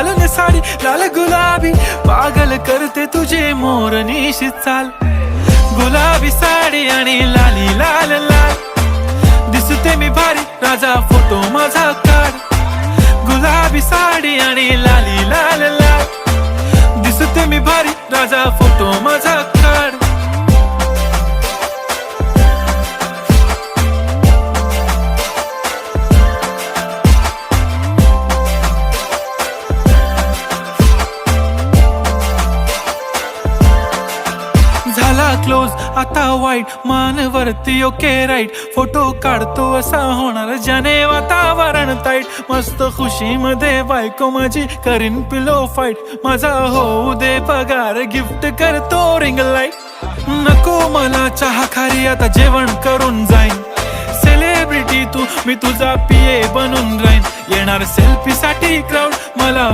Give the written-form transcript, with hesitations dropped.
घालून साडी लाल गुलाबी पागल करते तुझे मोरनीशी चाल गुलाबी साडी आणि लाली लाल लाल दिसते मी भारी राजा फोटो माझा काढ गुलाबी साडी आणि लाली लाल लाल दिसते मी भारी राजा फोटो माझा काढ झाला क्लोज आता वाईट मानवरती ओके राईट फोटो काढतो असा होणार ज्याने वातावरण ताईट मस्त खुशी मध्ये बायको माझी करीन पिलो फाईट माझा होऊ दे पगार गिफ्ट करतो रिंग लाईट नको मला चहा खारी आता जेवण करून जाईन सेलिब्रिटी तू मी तुझा पिये बनून राहीन येणार सेल्फी साठी क्राऊड मला